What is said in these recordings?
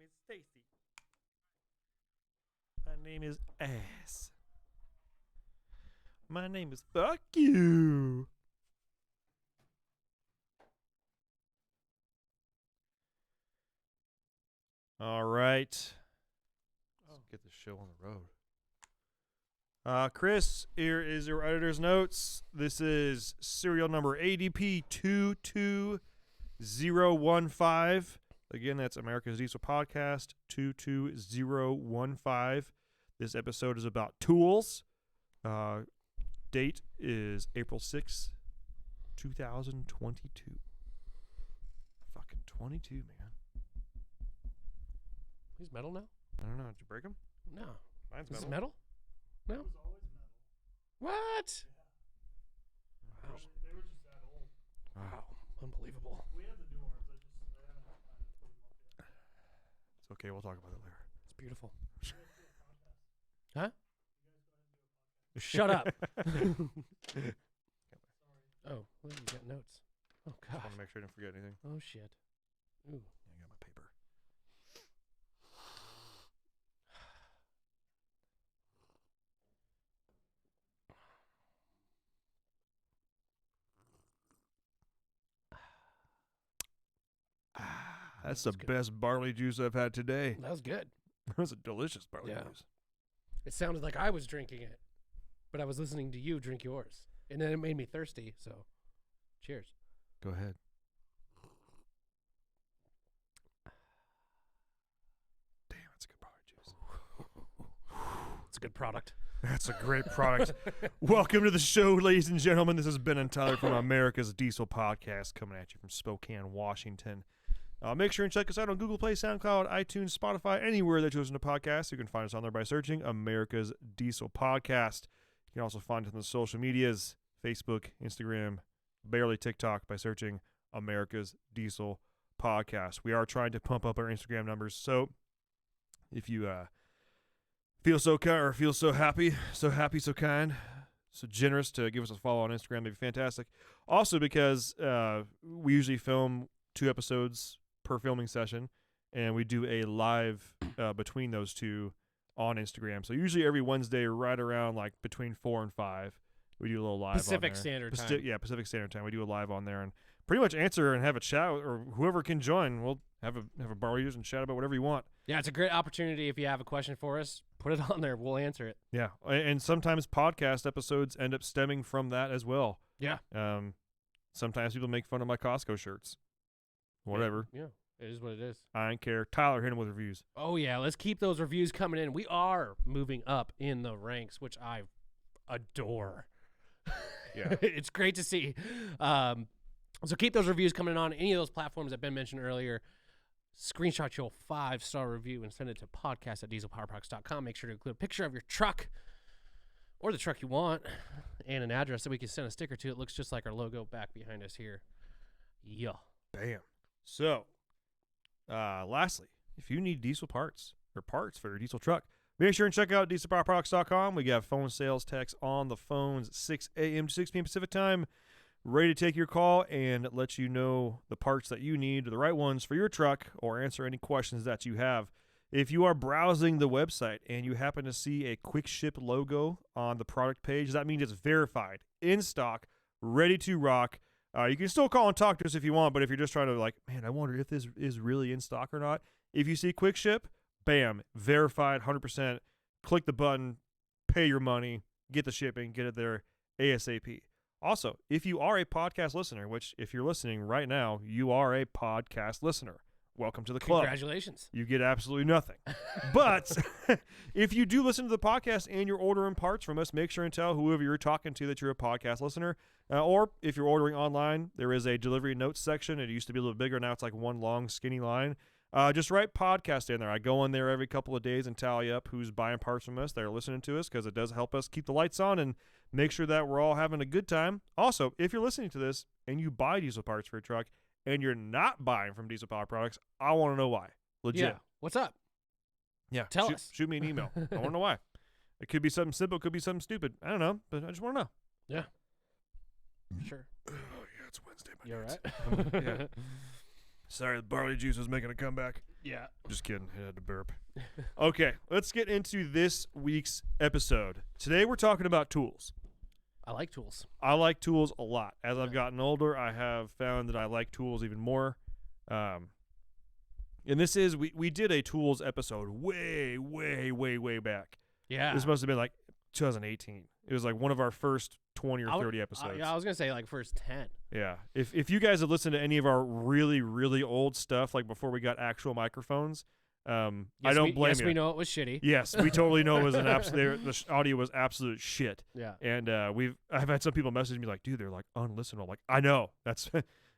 is Stacy. My name is Ass. My name is Fuck You. All right. Let's get the show on the road. Chris, here is your editor's notes. This is serial number ADP 22015. Again, that's America's Diesel Podcast 22015. This episode is about tools. Date is April 6th, 2022. Fucking 22, man. He's metal now? I don't know. Did you break him? No. Mine's Is metal. this metal? No. It was always metal. What? Yeah. Wow. They were just that old. Wow. Unbelievable. We have the new ones. I haven't had time to put them up yet. It's okay. We'll talk about it later. It's beautiful. You guys do a podcast. Huh? You guys go Shut ahead and do a podcast. up. Sorry. Oh, well, you got notes. Oh, I God. want to make sure I didn't forget anything. Oh, shit. Ooh. I got my paper. That's the That's good. best barley juice I've had today. That was good. That was a delicious barley Yeah. juice. It sounded like I was drinking it, but I was listening to you drink yours. And then it made me thirsty, so cheers. Go ahead. Damn, that's a good barley juice. It's a good product. That's a great product. Welcome to the show, ladies and gentlemen. This is Ben and Tyler from America's Diesel Podcast, coming at you from Spokane, Washington. Make sure and check us out on Google Play, SoundCloud, iTunes, Spotify, anywhere that you listen to podcasts. You can find us on there by searching America's Diesel Podcast. You can also find us on the social medias, Facebook, Instagram, barely TikTok, by searching America's Diesel Podcast. We are trying to pump up our Instagram numbers, so if you feel so happy, so kind, so generous to give us a follow on Instagram, that'd be fantastic. Also, because we usually film 2 episodes per filming session, and we do a live between those 2 on Instagram. So usually every Wednesday, right around like between 4 and 5, we do a little live Pacific on there. Standard Time. Yeah, Pacific Standard Time. We do a live on there and pretty much answer and have a chat, or whoever can join. We'll have a barley juice and chat about whatever you want. Yeah, it's a great opportunity. If you have a question for us, put it on there. We'll answer it. Yeah, and sometimes podcast episodes end up stemming from that as well. Yeah. Sometimes people make fun of my Costco shirts. Whatever. Yeah, it is what it is. I don't care. Tyler, hit him with reviews. Oh, yeah. Let's keep those reviews coming in. We are moving up in the ranks, which I adore. Yeah. It's great to see. So keep those reviews coming in on any of those platforms that Ben mentioned earlier. Screenshot your 5-star review and send it to podcast@dieselpowerproducts.com. Make sure to include a picture of your truck or the truck you want and an address that we can send a sticker to. It looks just like our logo back behind us here. Yeah. Bam. So, lastly, if you need diesel parts or parts for your diesel truck, make sure and check out dieselpowerproducts.com. We got phone sales techs on the phones 6 a.m. to 6 p.m. Pacific time, ready to take your call and let you know the parts that you need, the right ones for your truck, or answer any questions that you have. If you are browsing the website and you happen to see a quick ship logo on the product page, that means it's verified, in stock, ready to rock. You can still call and talk to us if you want, but if you're just trying to like, man, I wonder if this is really in stock or not. If you see quick ship, bam, verified, 100%. Click the button, pay your money, get the shipping, get it there ASAP. Also, if you are a podcast listener, which if you're listening right now, you are a podcast listener. Welcome to the club. Congratulations. You get absolutely nothing. But if you do listen to the podcast and you're ordering parts from us, make sure and tell whoever you're talking to that you're a podcast listener. Or if you're ordering online, there is a delivery notes section. It used to be a little bigger. Now it's like one long, skinny line. Just write podcast in there. I go in there every couple of days and tally up who's buying parts from us. They're listening to us because it does help us keep the lights on and make sure that we're all having a good time. Also, if you're listening to this and you buy diesel parts for your truck and you're not buying from Diesel Power Products, I want to know why. Legit. Yeah. What's up? Yeah. Tell us. Shoot me an email. I want to know why. It could be something simple. It could be something stupid. I don't know, but I just want to know. Yeah. Sure. Oh, yeah, it's Wednesday. You all right? Yeah. Sorry, the barley juice was making a comeback. Yeah. Just kidding. I had to burp. Okay, let's get into this week's episode. Today we're talking about tools. I like tools. I like tools a lot. As I've Yeah. gotten older, I have found that I like tools even more. And this is, we did a tools episode way back. Yeah. This must have been like 2018. It was like one of our first 20 or I would- 30 episodes. yeah, I was gonna say like first 10. Yeah. If you guys have listened to any of our really old stuff, like before we got actual microphones, I don't blame yes, you. we know it was shitty. Yes, we totally know it was an absolute. The audio was absolute shit. Yeah. And I've had some people message me like, dude, they're like unlistenable. Like, I know that's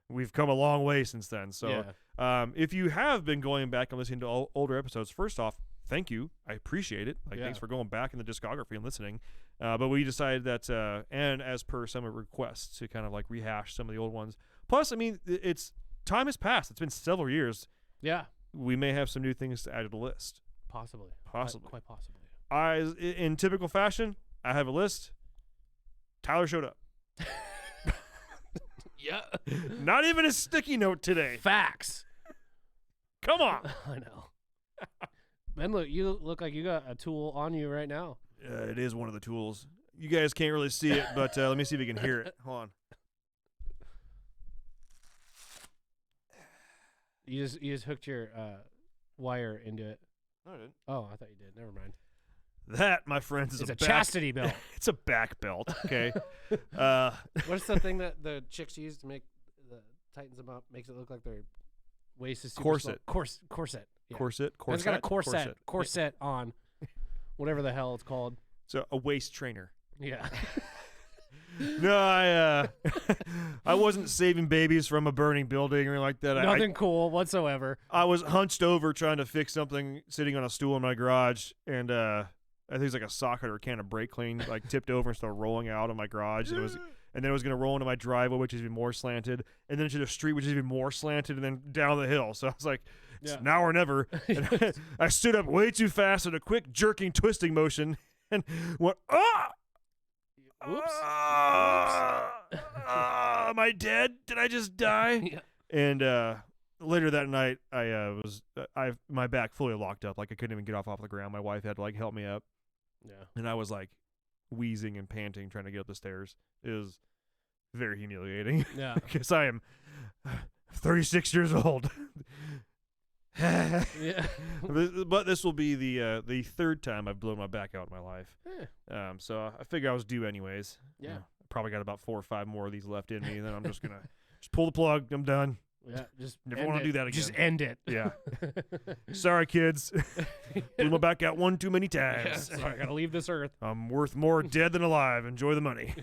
we've come a long way since then. So yeah. if you have been going back and listening to older episodes, first off, thank you. I appreciate it. Like, Yeah. thanks for going back in the discography and listening. But we decided that, and as per some of requests, to kind of like rehash some of the old ones. Plus, I mean, it's time has passed. It's been several years. Yeah. We may have some new things to add to the list. Possibly. Possibly. Quite possibly. In typical fashion, I have a list. Tyler showed up. Yeah. Not even a sticky note today. Facts. Come on. I know. Ben, look, you look like you got a tool on you right now. It is one of the tools. You guys can't really see it, but let me see if you can hear it. Hold on. You just hooked your wire into it. No, I didn't. Oh, I thought you did. Never mind. That, my friends, is It's a back, chastity belt. It's a back belt. Okay. What's the thing that the chicks use to make the tightens them up, makes it look like their waist is super Corset. small? Corset. Yeah. Corset. It's got a corset on. Whatever the hell it's called. So a waist trainer. Yeah. No, I wasn't saving babies from a burning building or anything like that. Nothing cool whatsoever. I was hunched over trying to fix something sitting on a stool in my garage, and I think it's like a socket or a can of brake clean like tipped over and started rolling out of my garage, and then it was going to roll into my driveway, which is even more slanted, and then into the street, which is even more slanted, and then down the hill. So I was like, it's Yeah. now or never. And I stood up way too fast in a quick jerking, twisting motion, and went, ah! Oops. Am I dead? Did I just die? Yeah. And later that night, my back fully locked up. Like I couldn't even get off the ground. My wife had to like help me up, Yeah. and I was like wheezing and panting trying to get up the stairs. It was very humiliating Yeah. because I am 36 years old. Yeah. But this will be the third time I've blown my back out in my life. Eh, So I figure I was due anyways. Yeah. I probably got about 4 or 5 more of these left in me, and then I'm just gonna just pull the plug. I'm done. Yeah. Just Never end wanna it. do that Just again. end it. Yeah. Sorry, kids. Blew my back out one too many Yeah, times. sorry, I gotta leave this earth. I'm worth more dead than alive. Enjoy the money.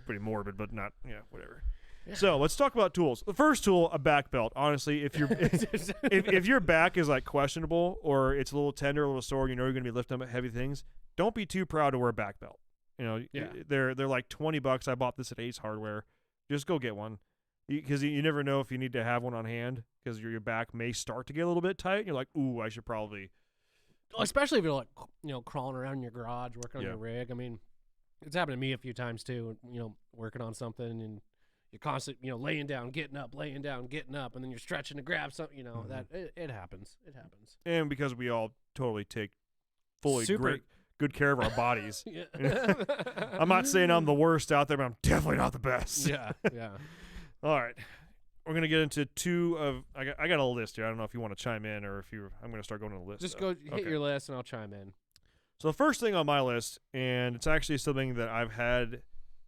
Pretty morbid, but not. Yeah, whatever. Yeah. So let's talk about tools. The first tool, a back belt. Honestly, if you're if your back is like questionable or it's a little tender, a little sore, you know you're gonna be lifting up heavy things. Don't be too proud to wear a back belt. You know, Yeah. they're like $20. I bought this at Ace Hardware. Just go get one, because you never know if you need to have one on hand, because your back may start to get a little bit tight. And you're like, ooh, I should probably. Especially if you're like, crawling around in your garage working on Yeah. your rig. I mean, it's happened to me a few times too. Working on something and you're constantly, laying down, getting up, and then you're stretching to grab something. Mhm. That it happens. It happens. And because we all totally take fully Super- good care of our bodies. Yeah. I'm not saying I'm the worst out there, but I'm definitely not the best. Yeah. Yeah. All right. We're going to get into two of. I got a list here. I don't know if you want to chime in or if you. I'm going to start going on the list. Just though. go hit Okay. your list and I'll chime in. So the first thing on my list, and it's actually something that I've had.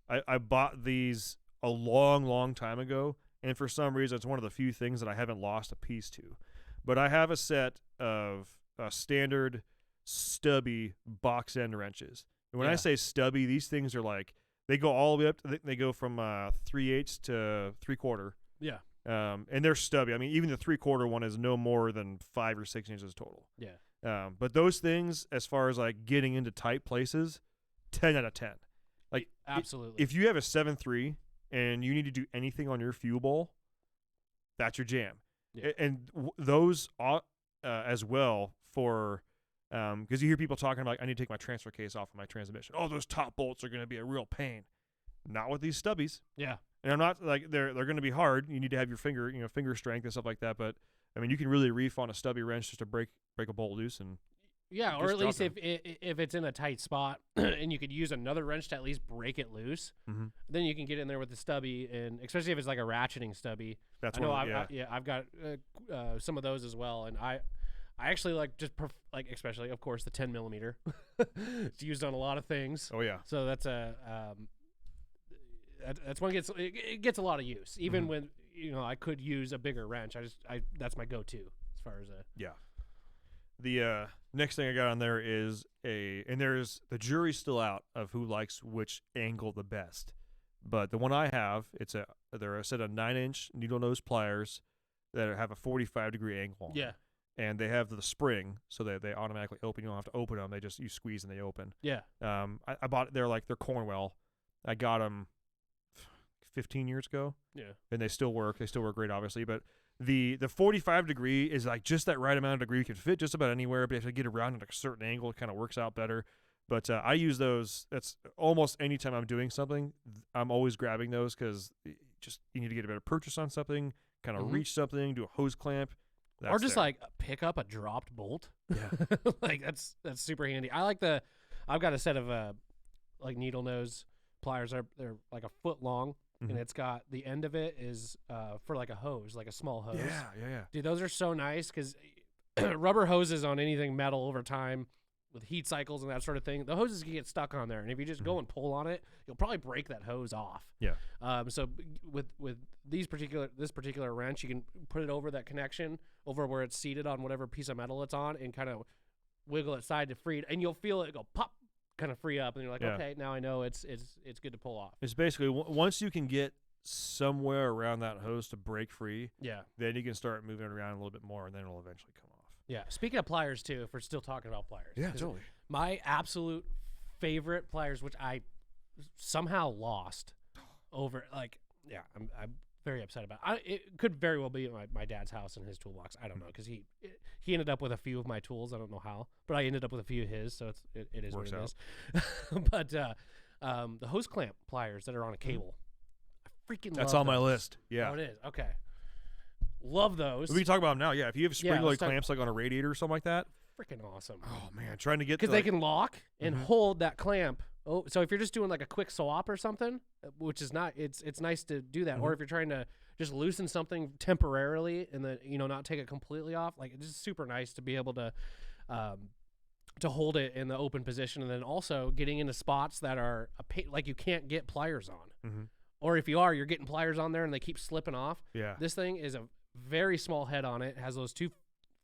I bought these a long time ago, and for some reason, it's one of the few things that I haven't lost a piece to. But I have a set of standard stubby box end wrenches. And when I Yeah. say stubby, these things are like they go all the way up. They go from 3/8 to 3/4. Yeah. And they're stubby. I mean, even the 3/4 one is no more than 5 or 6 inches total. Yeah. But those things, as far as like getting into tight places, 10 out of 10. Like Absolutely. if you have a 7.3 and you need to do anything on your fuel bowl, that's your jam. Yeah. Those as well for because you hear people talking about, like, I need to take my transfer case off of my transmission. Oh, those top bolts are going to be a real pain. Not with these stubbies. yeah. And I'm not like they're going to be hard. You need to have your finger strength and stuff like that. But I mean, you can really reef on a stubby wrench just to break a bolt loose, and Yeah, or just at least drop if it's in a tight spot and you could use another wrench to at least break it loose, then you can get in there with the stubby, and especially if it's like a ratcheting stubby. that's I know one. Of the- yeah. I've got some of those as well, and I actually like just like especially of course the 10 millimeter. It's used on a lot of things, Oh yeah. so that's that's one it gets a lot of use. Even when I could use a bigger wrench, that's my go-to as far as a Yeah. The next thing I got on there is and there's the jury's still out of who likes which angle the best. But the one I have, they're a set of 9-inch needle nose pliers that have a 45-degree angle on them. yeah. And they have the spring, so they automatically open. You don't have to open them; you squeeze and they open. Yeah. I bought they're Cornwell. I got them 15 years ago, Yeah. and they still work. They still work great, obviously. But the 45-degree is like just that right amount of degree. You can fit just about anywhere, but if you get around at a certain angle, it kind of works out better. But I use those. That's almost any time I'm doing something, I'm always grabbing those because you need to get a better purchase on something, kind of reach something, do a hose clamp. Or just there. like pick up a dropped bolt. Yeah. Like that's super handy. I've got a set of like needle nose pliers. They're like a foot long, and it's got the end of it is for like a hose, like a small hose. Yeah. Dude, those are so nice because rubber hoses on anything metal over time with heat cycles and that sort of thing, the hoses can get stuck on there, and if you just go and pull on it, you'll probably break that hose off. Yeah. So with this particular wrench, you can put it over that connection, over where it's seated on whatever piece of metal it's on, and kind of wiggle it side to free, and you'll feel it go pop, kind of free up, and you're like, Yeah. okay, now I know it's good to pull off. It's basically once you can get somewhere around that hose to break free, Yeah. then you can start moving it around a little bit more, and then it'll eventually come off. Yeah. Speaking of pliers too, if we're still talking about pliers. 'Cause totally. My absolute favorite pliers, which I somehow lost over, I'm very upset about. It could very well be at my dad's house in his toolbox. I don't know, because he ended up with a few of my tools. I don't know how, but I ended up with a few of his, so it is Works what it out. is. But the hose clamp pliers that are on a cable, I freaking That's love on my those. list. Yeah. Oh, it is. Okay. Love those. We can talk about them now. Yeah, if you have spring-loaded let's talk- clamps like on a radiator or something like that. Freaking awesome. Oh man, trying to get Because they can lock and Mhm. hold that clamp. Oh, so if you're just doing like a quick swap or something, which is not, it's nice to do that. Or if you're trying to just loosen something temporarily and then not take it completely off, like it's just super nice to be able to hold it in the open position, and then also getting into spots that are like you can't get pliers on, or if you are, you're getting pliers on there and they keep slipping off. Yeah. This thing is a very small head on it. It has those two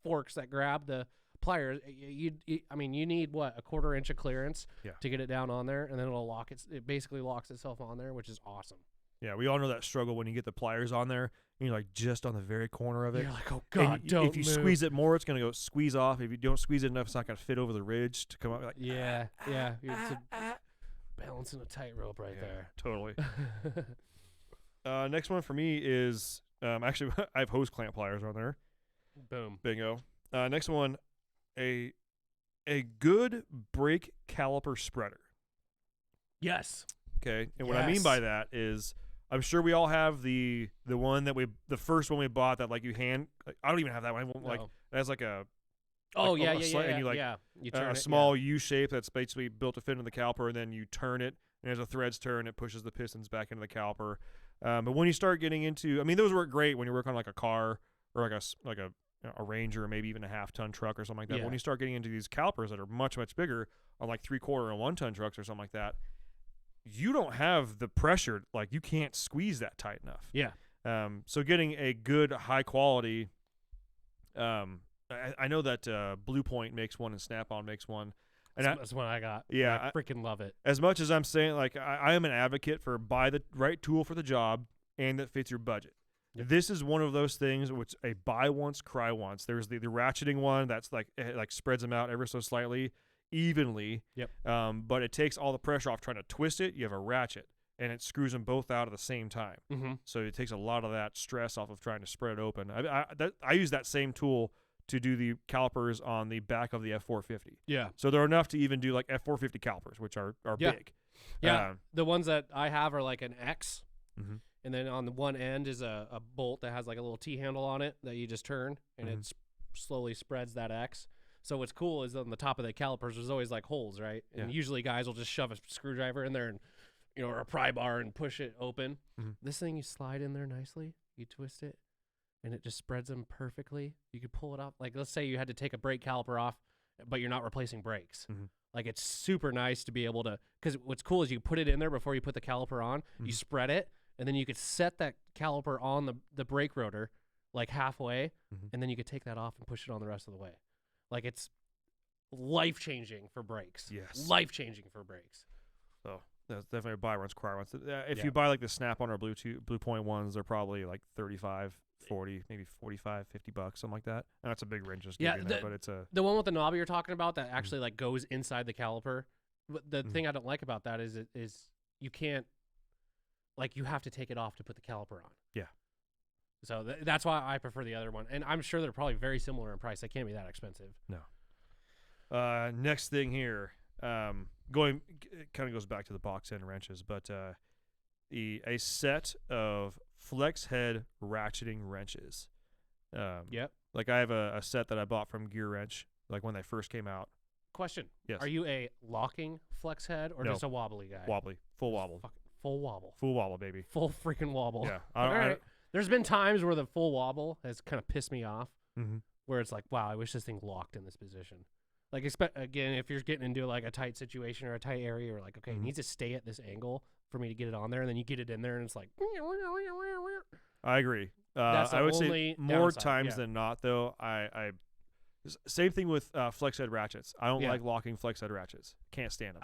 forks that grab the pliers. You need what, a 1/4 inch of clearance Yeah. to get it down on there, and then it'll lock it. It basically locks itself on there, which is awesome. Yeah, we all know that struggle when you get the pliers on there, and you're like just on the very corner of it. You're like, oh And god, don't if you move. squeeze it more, it's gonna go squeeze off. If you don't squeeze it enough, it's not gonna fit over the ridge to come up. Like Yeah. It's balancing a tightrope right there. Totally. Next one for me is actually I have hose clamp pliers on there. Boom. Bingo. Next one, a good brake caliper spreader. Yes. Okay, and what I mean by that is, I'm sure we all have the one that the first one we bought that like you hand. Like, I don't even have that one. I won't, like No. it has like a Oh like, yeah, almost yeah, slight- yeah, and you, like, yeah. You turn a it, small U shape that's basically built to fit into the caliper, and then you turn it, and as the threads turn, it pushes the pistons back into the caliper. But when you start getting into, I mean, those work great when you work on like a car or like a Ranger, or maybe even a 1/2-ton truck or something like that. Yeah. When you start getting into these calipers that are much bigger on like 3/4 and 1-ton trucks or something like that, you don't have the pressure. Like you can't squeeze that tight enough. Yeah. So getting a good high quality, I know that Blue Point makes one and Snap-on makes one, and That's what I got. Yeah, I freaking love it. as much as I'm saying, like I am an advocate for buy the right tool for the job and that fits your budget. Yep. This is one of those things which a buy once, cry once. There's the ratcheting one that's like spreads them out ever so slightly, evenly. Yep. But it takes all the pressure off trying to twist it. You have a ratchet, and it screws them both out at the same time. Mm-hmm. So it takes a lot of that stress off of trying to spread it open. I use that same tool to do the calipers on the back of the F450. Yeah. So they're enough to even do like F450 calipers, which are Yeah. big. Yeah. The ones that I have are like an X, Mhm. and then on the one end is a bolt that has like a little T handle on it that you just turn, and it slowly spreads that X. So what's cool is on the top of the calipers, there's always like holes, right? And usually guys will just shove a screwdriver in there and, or a pry bar and push it open. This thing, you slide in there nicely, you twist it, and it just spreads them perfectly. You could pull it off. Like, let's say you had to take a brake caliper off, but you're not replacing brakes. Like, it's super nice to be able to, because what's cool is you put it in there before you put the caliper on, you spread it, and then you could set that caliper on the brake rotor, like halfway, and then you could take that off and push it on the rest of the way. Like, it's life-changing for brakes. Yes. Life-changing for brakes. So that's definitely a buy once, cry once. If you buy like the Snap-on or Blue Point ones, they're probably like 35, 40, maybe 45, $50, something like that. And that's a big wrench just giving that, but it's a the one with the knob you're talking about that actually like goes inside the caliper. The thing I don't like about that is you can't, like, you have to take it off to put the caliper on. Yeah. So that's why I prefer the other one, and I'm sure they're probably very similar in price. They can't be that expensive. No. Next thing here, it kind of goes back to the box end wrenches, but a set of flex head ratcheting wrenches. Yep. Like, I have a set that I bought from Gear Wrench, like when they first came out. Question. Yes. Are you a locking flex head or No. just a wobbly guy? Wobbly, full wobble, Full wobble. full wobble, baby. Full freaking wobble. Yeah. All right. There's been times where the full wobble has kind of pissed me off, where it's like, wow, I wish this thing locked in this position. Like, again, if you're getting into like a tight situation or a tight area, you're like, okay, it needs to stay at this angle for me to get it on there, and then you get it in there, and it's like. I agree. That's the I would say only more downside, times than not, though. I same thing with flex head ratchets. I don't like locking flex head ratchets. Can't stand them.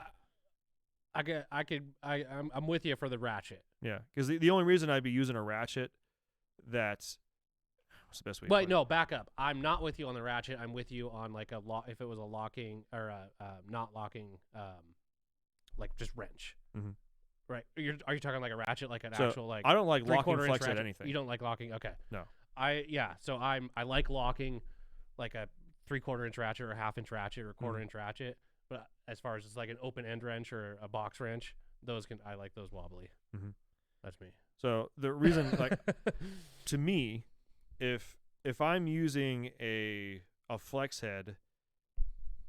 I'm with you for the ratchet. Yeah, because the only reason I'd be using a ratchet what's the best way? But no, back up. I'm not with you on the ratchet. I'm with you on like if it was a locking or a not locking, like just wrench. Right? Are you talking like a ratchet, like an actual like? I don't like locking 3/4 flex inch at ratchet? anything. You don't like locking? Okay. No. So I like locking, like a 3/4 inch ratchet or a 1/2 inch ratchet or a 1/4 inch ratchet. But as far as just like an open end wrench or a box wrench, I like those wobbly. That's me. So the reason, like, to me, if I'm using a flex head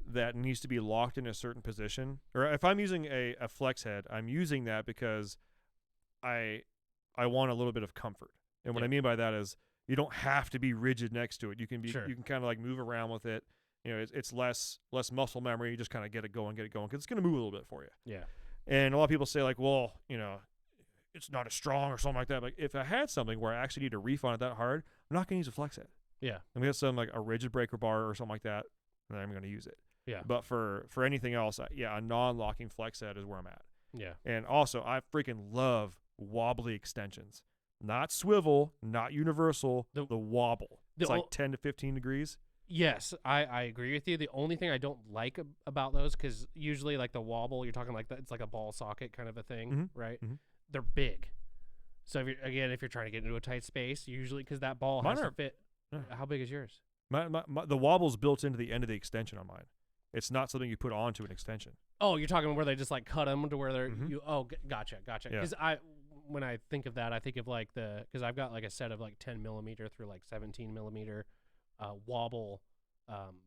that needs to be locked in a certain position, or if I'm using a flex head, I'm using that because I want a little bit of comfort. And what I mean by that is you don't have to be rigid next to it. You can be you can kind of like move around with it. It's less muscle memory. You just kind of get it going because it's going to move a little bit for you. Yeah. And a lot of people say like, well, it's not as strong or something like that. Like, if I had something where I actually need to reef on it that hard, I'm not going to use a flex head. Yeah. I'm going to have like a rigid breaker bar or something like that, and then I'm going to use it. Yeah. But for anything else, a non-locking flex head is where I'm at. Yeah. And also, I freaking love wobbly extensions. Not swivel, not universal, the wobble. It's like 10 to 15 degrees. Yes, I agree with you. The only thing I don't like about those, because usually like the wobble, you're talking like that, it's like a ball socket kind of a thing, right? They're big. So if you're trying to get into a tight space, usually because that ball has to fit. How big is yours? The wobble's built into the end of the extension on mine. It's not something you put onto an extension. Oh, you're talking where they just like cut them to where they're gotcha. Yeah. Because when I think of that, I think of like because I've got like a set of like 10 millimeter through like 17 millimeter wobble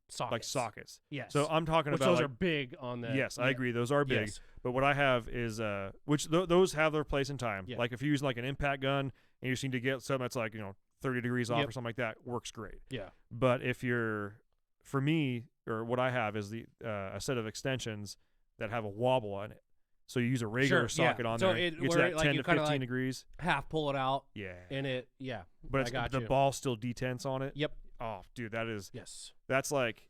sockets. Like sockets. Yes. So I'm talking about those like, are big on the. Yes, I agree. Those are big. Yes. But what I have is those have their place in time. Yeah. Like if you're using like an impact gun and you just need to get something that's like 30 degrees off or something like that, works great. Yeah. But for me, or what I have is a set of extensions that have a wobble on it. So you use a regular socket on so there. It gets where that like 10 you to kind 15 of like degrees. half pull it out. Yeah. And But the ball still detents on it. Yep. Oh, dude, Yes. that's like,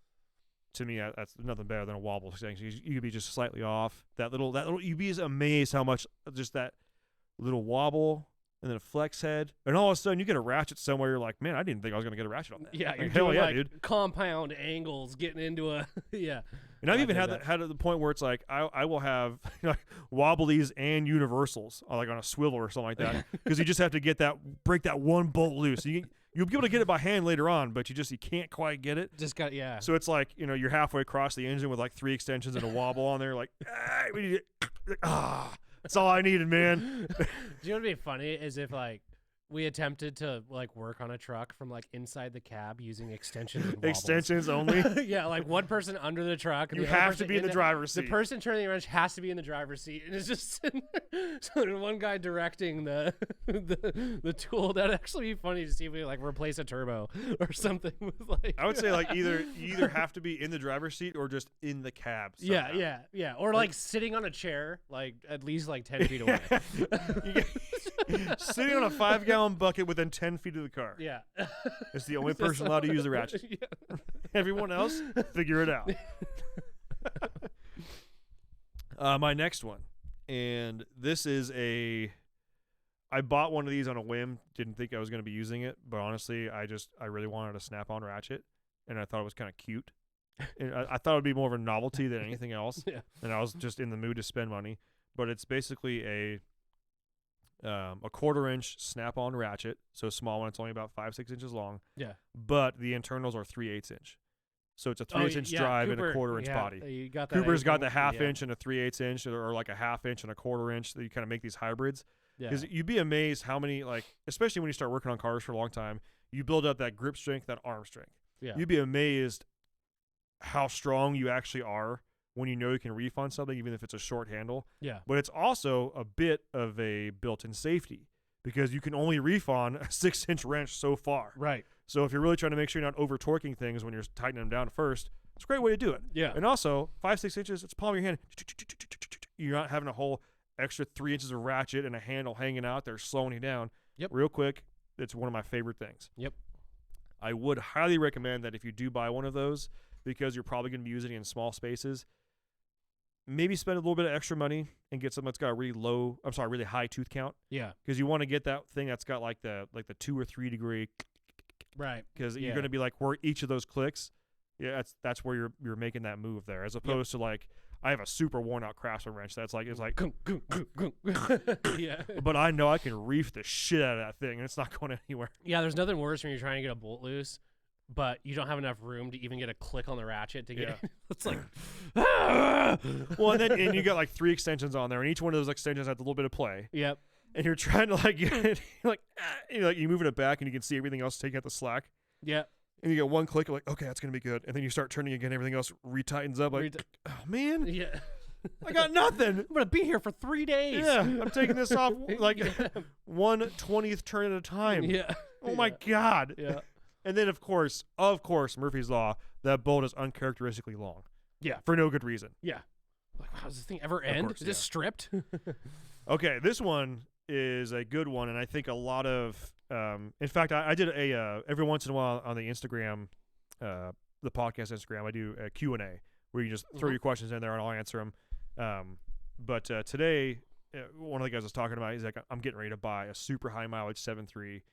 to me, that's nothing better than a wobble extension. You could be just slightly off. That little, you'd be amazed how much just that little wobble and then a flex head, and all of a sudden you get a ratchet somewhere. You're like, man, I didn't think I was gonna get a ratchet on that. Yeah, like, you're hell doing yeah, like dude. compound angles, getting into a yeah. And I've even had to the point where it's like I will have wobblies and universals like on a swivel or something like that because you just have to break that one bolt loose. You'll be able to get it by hand later on, but you can't quite get it. Just got So it's like you're halfway across the engine with like 3 extensions and a wobble on there, like That's all I needed, man. Do you know what'd be funny is if like we attempted to like work on a truck from like inside the cab using extensions and wobbles. Extensions only. Yeah, like one person under the truck. And You the other have to person be in the driver's The seat. person turning the wrench has to be in the driver's seat, and it's just sitting there. So there's one guy directing the tool. That'd actually be funny to see if we like replace a turbo or something with like. I would say like you either have to be in the driver's seat or just in the cab. Yeah, somehow. yeah, or like sitting on a chair, like at least like 10 feet away. Sitting on a 5-gallon bucket within 10 feet of the car. Yeah. It's the only person allowed to use the ratchet. Yeah. Everyone else, figure it out. My next one, and this is I bought one of these on a whim. Didn't think I was going to be using it, but honestly, I really wanted a snap-on ratchet, and I thought it was kind of cute. And I thought it would be more of a novelty than anything else, Yeah. and I was just in the mood to spend money. But it's basically a 1/4-inch snap-on ratchet, so a small one. It's only about 5-6 inches long. Yeah. But the internals are 3/8 inch, so it's a 3/8 yeah, drive Cooper, and a 1/4-inch yeah, body. You got that Cooper's got angle. the 1/2 Yeah. inch and a 3/8 inch, or like a 1/2 inch and a 1/4 inch. That you kind of make these hybrids. Yeah. Because you'd be amazed how many, like, especially when you start working on cars for a long time, you build up that grip strength, that arm strength. Yeah. You'd be amazed how strong you actually are when you know you can reef on something, even if it's a short handle. Yeah. But it's also a bit of a built-in safety because you can only reef on a 6-inch wrench so far. Right. So if you're really trying to make sure you're not over-torquing things when you're tightening them down first, it's a great way to do it. Yeah. And also, 5-6 inches, it's palm of your hand. You're not having a whole extra 3 inches of ratchet and a handle hanging out there slowing you down. Yep. Real quick, it's one of my favorite things. Yep. I would highly recommend that if you do buy one of those, because you're probably going to be using it in small spaces, maybe spend a little bit of extra money and get something that's got a really high tooth count, Yeah. because you want to get that thing that's got like the 2 or 3 degree, Right. because Yeah. you're going to be like where each of those clicks, yeah, that's where you're making that move there, as opposed to like I have a super worn out Craftsman wrench that's like it's like, Yeah. but I know I can reef the shit out of that thing and it's not going anywhere. Yeah, there's nothing worse when you're trying to get a bolt loose, but you don't have enough room to even get a click on the ratchet to get Yeah. it's like Well, and you got like 3 extensions on there, and each one of those extensions has a little bit of play. Yep. And you're trying to like get it, you're moving it back, and you can see everything else taking out the slack. Yep. And you get one click, you're like, okay, that's gonna be good. And then you start turning again, everything else retightens up. Like, oh man, Yeah. I got nothing. I'm gonna be here for 3 days. Yeah, I'm taking this off like Yeah. 1/20th turn at a time. Yeah. Oh my god. Yeah. And then of course, Murphy's Law, that bolt is uncharacteristically long. Yeah. For no good reason. Yeah. Like, wow, does this thing ever end? course, Is this yeah. stripped? Okay, this one is a good one, and I think a lot of, in fact, I did every once in a while on the Instagram, the podcast Instagram, I do a Q&A where you just throw Mhm. your questions in there and I'll answer them. But today, one of the guys was talking about, he's like, I'm getting ready to buy a super high mileage 7.3,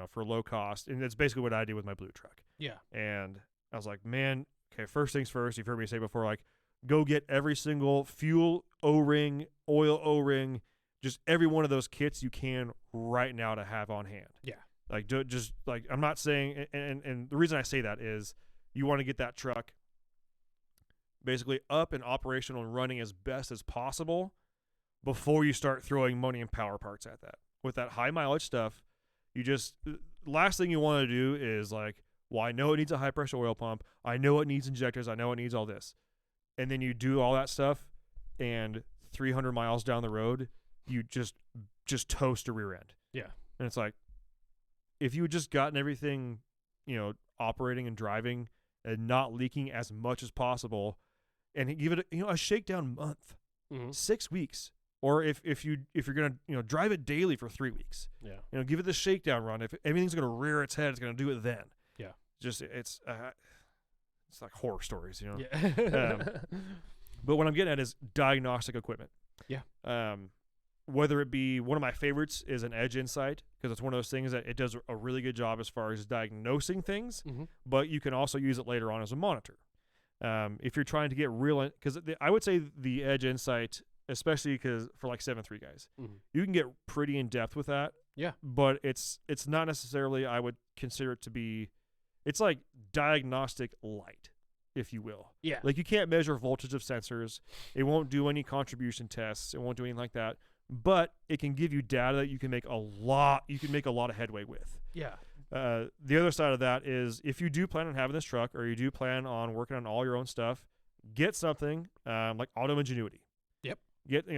for low cost, and that's basically what I did with my blue truck. Yeah. And I was like, man, okay, first things first, you've heard me say before, like, go get every single fuel O-ring, oil O-ring, just every one of those kits you can right now to have on hand. Yeah. Like, just like, I'm not saying, and the reason I say that is you want to get that truck basically up and operational and running as best as possible before you start throwing money and power parts at that. With that high mileage stuff, last thing you want to do is like, well, I know it needs a high pressure oil pump. I know it needs injectors. I know it needs all this. And then you do all that stuff, and 300 miles down the road, you just toast a rear end. Yeah. And it's like, if you had just gotten everything, operating and driving and not leaking as much as possible, and give it a shakedown month, Mhm. 6 weeks, or if you're gonna drive it daily for 3 weeks, Yeah. give it the shakedown run. If everything's gonna rear its head, it's gonna do it then. Yeah. Just it's like horror stories, Yeah. But what I'm getting at is diagnostic equipment. Yeah. Whether it be, one of my favorites is an Edge Insight, because it's one of those things that it does a really good job as far as diagnosing things, Mhm. but you can also use it later on as a monitor. If you're trying to get real, because I would say the Edge Insight, especially because for like 7.3 guys, Mhm. you can get pretty in depth with that. Yeah. But it's not necessarily, I would consider it to be, it's like diagnostic light. if you will. Yeah. Like you can't measure voltage of sensors. It won't do any contribution tests. It won't do anything like that. But it can give you data that you can make a lot of headway with. Yeah. The other side of that is if you do plan on having this truck or you do plan on working on all your own stuff, get something like Auto Ingenuity. Yep.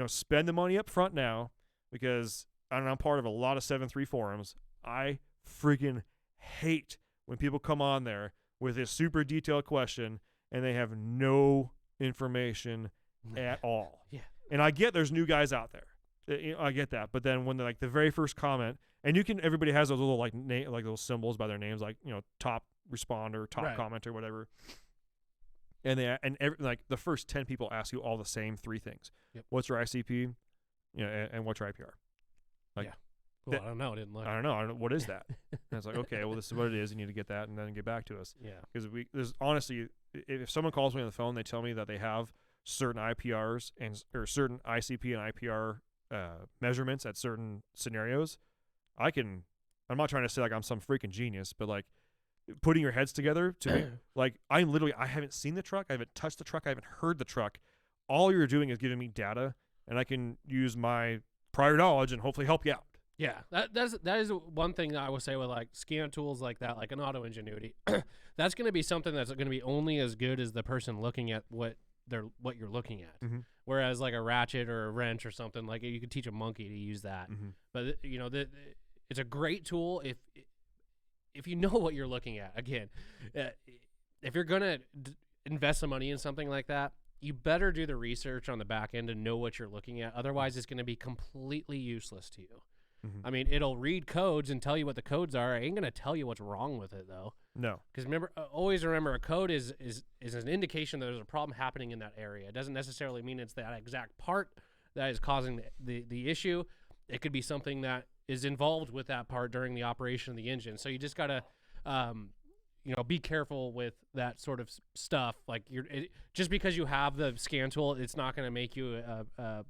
Spend the money up front now, because I'm part of a lot of 7.3 forums. I freaking hate when people come on there with a super detailed question and they have no information at all. Yeah. And I get there's new guys out there. I get that. But then when they're like the very first comment, and everybody has those little like those symbols by their names, like, top responder, top Right. commenter, whatever. And like the first 10 people ask you all the same 3 things. Yep. What's your ICP? And what's your IPR? Like, Well, I don't know. I didn't look. I don't know. What is that? And it's like, okay, well, this is what it is. You need to get that and then get back to us. Yeah. Because there's honestly, if someone calls me on the phone, they tell me that they have certain IPRs or certain ICP and IPR measurements at certain scenarios, I'm not trying to say like I'm some freaking genius, but like putting your heads together to make, like I haven't seen the truck, I haven't touched the truck, I haven't heard the truck. All you're doing is giving me data, and I can use my prior knowledge and hopefully help you out. Yeah, that is one thing that I would say with like scan tools like that, like an Auto Ingenuity. That's going to be something that's going to be only as good as the person looking at what you're looking at. Mm-hmm. Whereas like a ratchet or a wrench or something, like you could teach a monkey to use that. Mm-hmm. But it's a great tool if you know what you're looking at. Again, if you're gonna invest some money in something like that, you better do the research on the back end to know what you're looking at. Otherwise, it's going to be completely useless to you. Mm-hmm. I mean, it'll read codes and tell you what the codes are. It ain't going to tell you what's wrong with it, though. No. Because always remember, a code is an indication that there's a problem happening in that area. It doesn't necessarily mean it's that exact part that is causing the issue. It could be something that is involved with that part during the operation of the engine. So you just got to, be careful with that sort of stuff. Like just because you have the scan tool, it's not going to make you a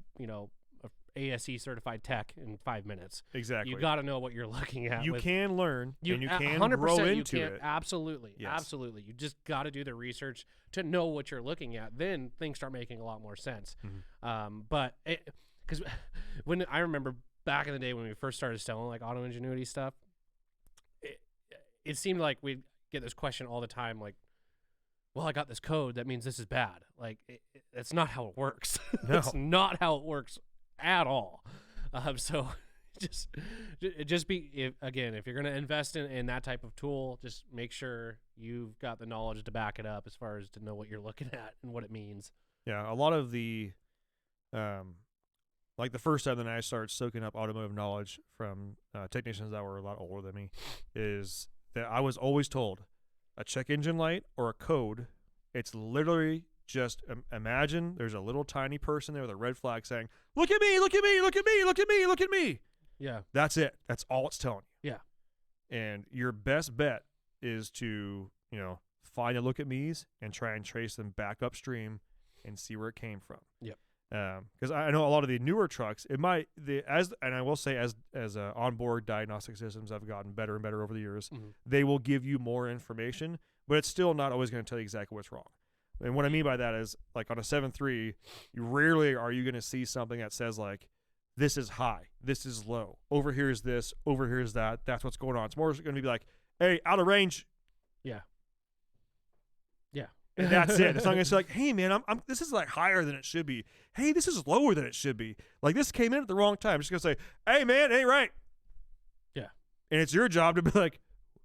ASE certified tech in 5 minutes. Exactly. You got to know what you're looking at. You can learn, and you can 100% grow you into can, it. Absolutely. Yes. Absolutely. You just got to do the research to know what you're looking at. Then things start making a lot more sense. Mm-hmm. But because when I remember back in the day when we first started selling like Auto Ingenuity stuff, it seemed like we'd get this question all the time, like, well, I got this code, that means this is bad. Like, that's not how it works. No. That's not how it works at all. So just be, if you're going to invest in that type of tool, just make sure you've got the knowledge to back it up as far as to know what you're looking at and what it means. Yeah, a lot of the, like the first time that I started soaking up automotive knowledge from technicians that were a lot older than me, is that I was always told a check engine light or a code, it's literally just imagine there's a little tiny person there with a red flag saying, look at me, look at me, look at me, look at me, look at me. Yeah. That's it. That's all it's telling you. Yeah. And your best bet is to, find a look at me's and try and trace them back upstream and see where it came from. Yep. Because I know a lot of the newer trucks, and I will say as onboard diagnostic systems have gotten better and better over the years, Mm-hmm. they will give you more information, but it's still not always going to tell you exactly what's wrong. And what I mean by that is, like on a 7.3, you rarely are you going to see something that says like, this is high, this is low, over here is this, over here is that, that's what's going on. It's more going to be like, hey, out of range. Yeah. Yeah. And that's it. It's not going to say like, hey man, this is like higher than it should be. Hey, this is lower than it should be. Like this came in at the wrong time. I'm just going to say, hey man, it ain't right. Yeah. And it's your job to be like,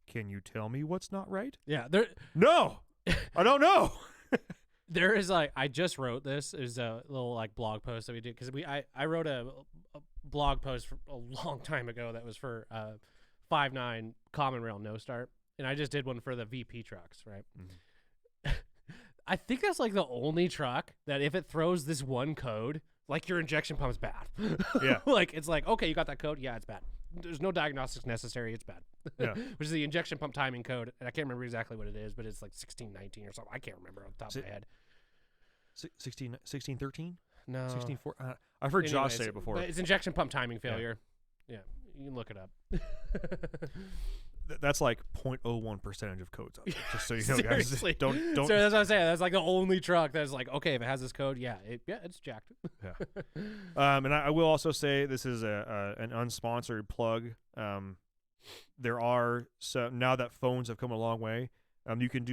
can you tell me what's not right? Yeah. No, I don't know. There is like, I just wrote this. There's a little like blog post that we did because I wrote a blog post a long time ago that was for 5.9 Common Rail No Start, and I just did one for the VP trucks, right? Mm-hmm. I think that's like the only truck that if it throws this one code, like your injection pump's bad. Yeah. Like it's like, okay, you got that code? Yeah, it's bad. There's no diagnostics necessary. It's bad. Yeah. Which is the injection pump timing code. And I can't remember exactly what it is, but it's like 1619 or something. I can't remember off the top of my head. 1613? No. 1614? I've heard Josh say it before. But it's injection pump timing failure. Yeah. You can look it up. that's like 0.01% of codes out there. Just so you know, guys. Seriously. Don't. So that's what I'm saying. That's like the only truck that's like, okay, if it has this code, it's jacked. And I will also say this is an unsponsored plug. There are now that phones have come a long way. You can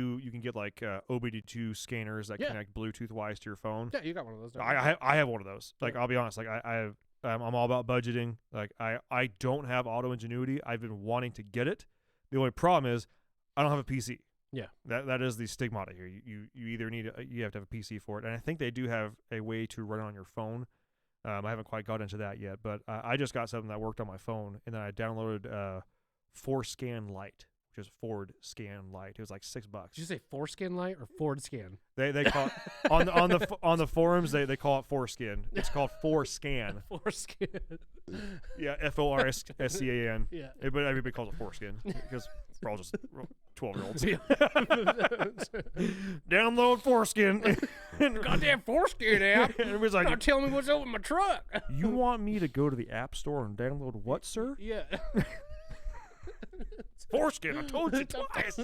get like OBD2 scanners that connect Bluetooth wise to your phone. Yeah, you got one of those. don't you? I have one of those. Like I'll be honest, like I'm all about budgeting. Like I don't have Auto Ingenuity. I've been wanting to get it. The only problem is I don't have a PC. Yeah. That is the stigmata here. You either you have to have a PC for it, and I think they do have a way to run it on your phone. I haven't quite got into that yet, but I just got something that worked on my phone, and then I downloaded ForScan Lite, which is Ford Scan Lite. It was like $6. Did you say foreskin light or Ford scan? They call it, on the forums they call it foreskin. It's called ForScan. Foreskin. Yeah, FORSCAN. Yeah. But everybody calls it foreskin because we're all just 12-year-olds. Download foreskin. Goddamn foreskin app. Everybody's Not like, telling me what's up with my truck. you want me to go to the App Store and download what, sir? Yeah. Foreskin. I told you twice.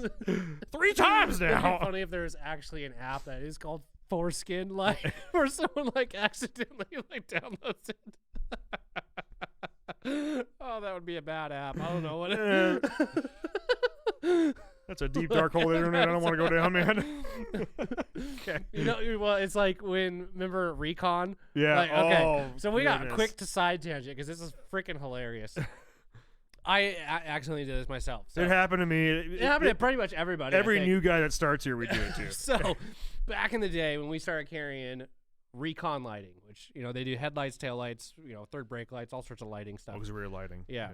3 times It'd be now. funny if there's actually an app that is called Foreskin, like where someone like accidentally like downloads it. Oh, that would be a bad app. I don't know what it. That's a deep dark hole of the internet. I don't want to go down, man. Okay. You know, well, it's like when remember Recon. Yeah. Like, okay. Oh, So we got goodness. quick to side tangent because this is freaking hilarious. I accidentally did this myself. So It happened to me. it happened to pretty much everybody. I Every think. new guy that starts here, we do it too. So back in the day when we started carrying Recon lighting, which they do headlights, taillights, third brake lights, all sorts of lighting stuff. Auxiliary lighting. Yeah.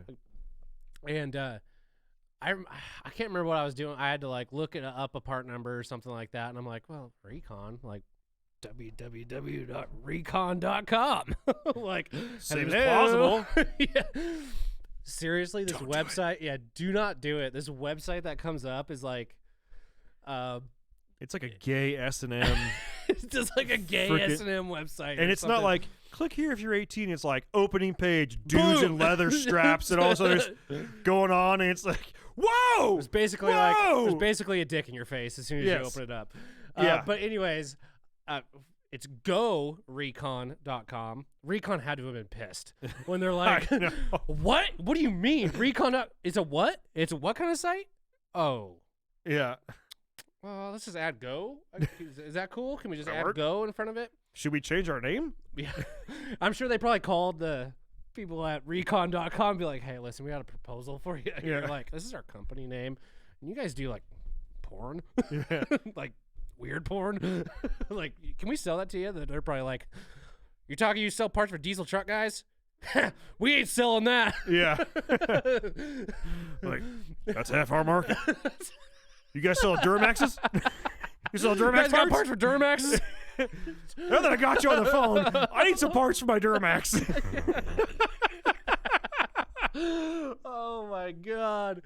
And I can't remember what I was doing. I had to like look up a part number or something like that, and I'm like, well, Recon, like www.recon.com. Like, Seems hello. plausible. Yeah. Seriously, this Don't do website, do not do it. This website that comes up is like, It's like a gay S&M. it's just like a gay Frickin- S&M website. And or it's not something. like, click here if you're 18. It's like opening page, dudes in leather straps, and all of a sudden there's going on, and it's like, whoa! It's basically like Whoa! there's basically a dick in your face as soon as you Yes. open it up. Yeah. But anyways, it's gorecon.com. Recon had to have been pissed when they're like, I know. "What? What do you mean? Recon? It's a what? It's a what kind of site? Oh, Yeah. well, let's just add go. Is that cool? Can we just That add work? go in front of it? Should we change our name? Yeah. I'm sure they probably called the people at recon.com and be like, hey, listen, we got a proposal for you. And Yeah. You're like, this is our company name. And you guys do like porn? Yeah. Like weird porn? Like, can we sell that to you? They're probably like, you're talking you sell parts for diesel truck guys? We ain't selling that. Yeah. Like, that's half our market. You guys sell Duramaxes? You sell You Duramax guys got parts? parts for Duramaxes? Now that I got you on the phone, I need some parts for my Duramax. Oh my god.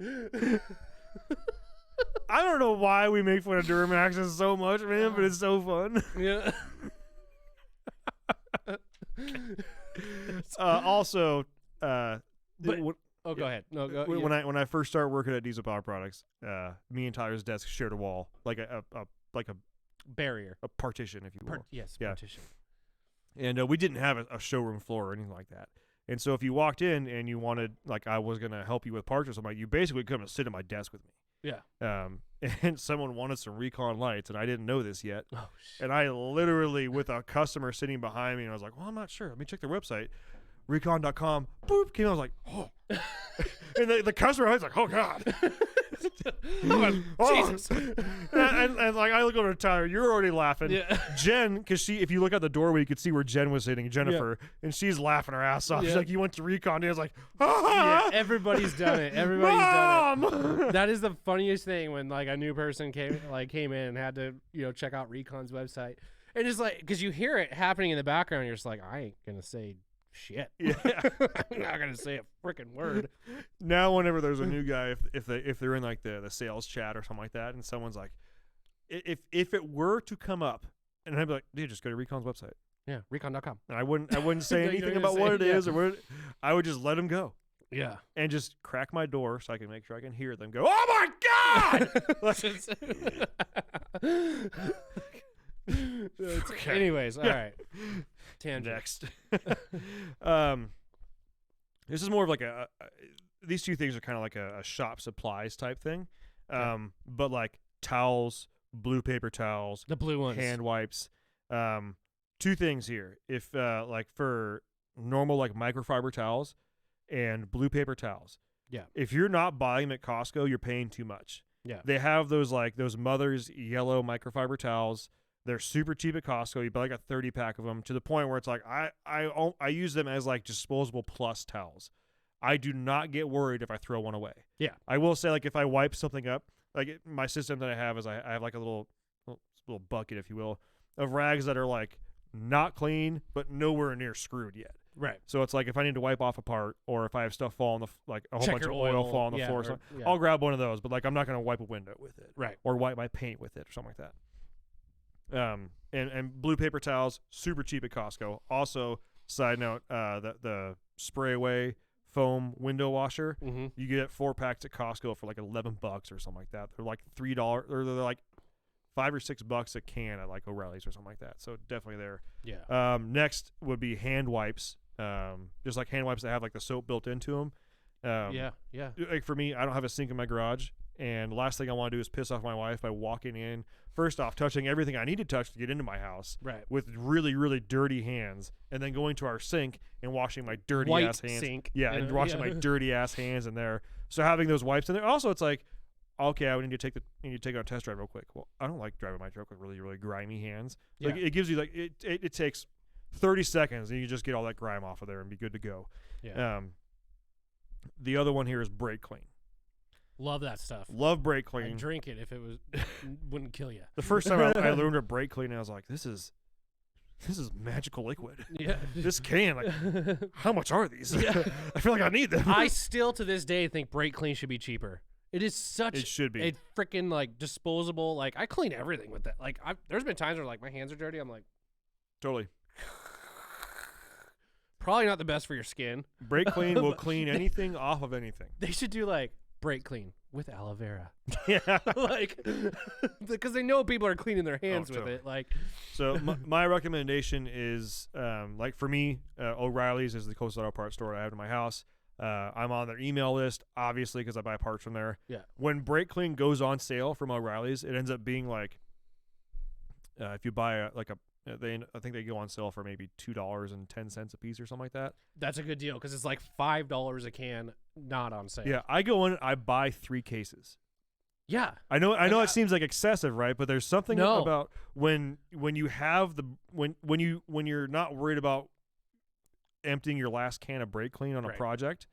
I don't know why we make fun of Duramaxes so much, man, but it's so fun. Yeah. Also, But- when, Oh, go ahead. No, go. when I first started working at Diesel Power Products, me and Tyler's desk shared a wall, like a barrier. partition, if you will. Yes, Yeah. partition. And we didn't have a showroom floor or anything like that. And so if you walked in and you wanted, like, I was going to help you with parts or something, you basically come and sit at my desk with me. Yeah. And someone wanted some Recon lights, and I didn't know this yet. Oh shit. And I literally, with a customer sitting behind me, and I was like, well, I'm not sure. Let me check their website. Recon.com. Boop. Came out. I was like, oh. And the customer was like, oh, God. Oh. Jesus. And like, I look over to Tyler. You're already laughing. Yeah. Jen, because if you look out the doorway, you could see where Jen was sitting, Jennifer, and she's laughing her ass off. She's Yeah. like, you went to Recon. And I was like, Yeah, ah, everybody's done it. Everybody's done Mom. it. That is the funniest thing when like a new person came in and had to check out Recon's website, and it's like because you hear it happening in the background, you're just like, I ain't gonna say shit. Yeah. I'm not gonna say a freaking word. Now, whenever there's a new guy, if they're in like the sales chat or something like that, and someone's like, if it were to come up, and I'd be like, dude, just go to Recon's website, Yeah, Recon.com. and I wouldn't say You don't anything even about say- what it yeah. is or what I would just let him go. Yeah. and just crack my door so I can make sure I can hear them go, "Oh my god!" Okay. Anyways, all Yeah. right. Tangent. Next. This is more of like these two things are kind of like a shop supplies type thing. But like towels, blue paper towels, The blue ones. hand wipes. Two things here. If like for normal like microfiber towels and blue paper towels. Yeah. If you're not buying them at Costco, you're paying too much. Yeah. They have those Mother's yellow microfiber towels. They're super cheap at Costco. You buy like a 30-pack of them to the point where it's like I use them as like disposable plus towels. I do not get worried if I throw one away. Yeah. I will say like if I wipe something up, like my system that I have is I have like a little bucket, if you will, of rags that are like not clean but nowhere near screwed yet. Right. So it's like if I need to wipe off a part or if I have stuff fall on like a whole Check bunch your of oil oil, fall on the yeah, floor, or- so yeah. I'll grab one of those. But like I'm not going to wipe a window with it. Right. Or wipe my paint with it or something like that. And blue paper towels, super cheap at Costco. Also, side note, the spray away foam window washer, Mm-hmm. you get 4 packs at Costco for like $11 or something like that. They're like $3 or they're like $5 or $6 a can at like O'Reilly's or something like that. So definitely there. Yeah. Next would be hand wipes. Just like hand wipes that have like the soap built into them. Yeah. Yeah. Like for me, I don't have a sink in my garage, and the last thing I want to do is piss off my wife by walking in, first off, touching everything I need to touch to get into my house Right. with really, really dirty hands, and then going to our sink and washing my dirty White ass hands. sink. Yeah, you and know, washing yeah. my dirty ass hands in there. So having those wipes in there. Also, it's like, okay, I need to take it on a test drive real quick. Well, I don't like driving my truck with really, really grimy hands. Like Yeah. it gives you like it takes 30 seconds and you just get all that grime off of there and be good to go. Yeah. The other one here is brake clean. Love that stuff. Love brake I'd clean. drink it if it was wouldn't kill you. The first time I learned what brake clean, I was like, this is magical liquid. Yeah. This can, like, how much are these? Yeah. I feel like I need them. I still to this day think brake clean should be cheaper. It is such It should be. a freaking like disposable. Like I clean everything with that. Like there's been times where like my hands are dirty. I'm like Totally. probably not the best for your skin. Brake clean will clean anything off of anything. They should do like brake clean with aloe vera. Yeah. Like because they know people are cleaning their hands with totally. it. Like So my recommendation is, like for me, O'Reilly's is the closest auto parts store I have to my house. I'm on their email list, obviously, because I buy parts from there. Yeah. When brake clean goes on sale from O'Reilly's, it ends up being like, if you buy I think they go on sale for maybe $2.10 a piece or something like that. that's a good deal because it's like $5 a can, not on sale. Yeah, I go in, I buy 3 cases. Yeah. I know I- it seems like excessive, right? But there's something No. about when you have when you're not worried about emptying your last can of brake clean on a Right. project,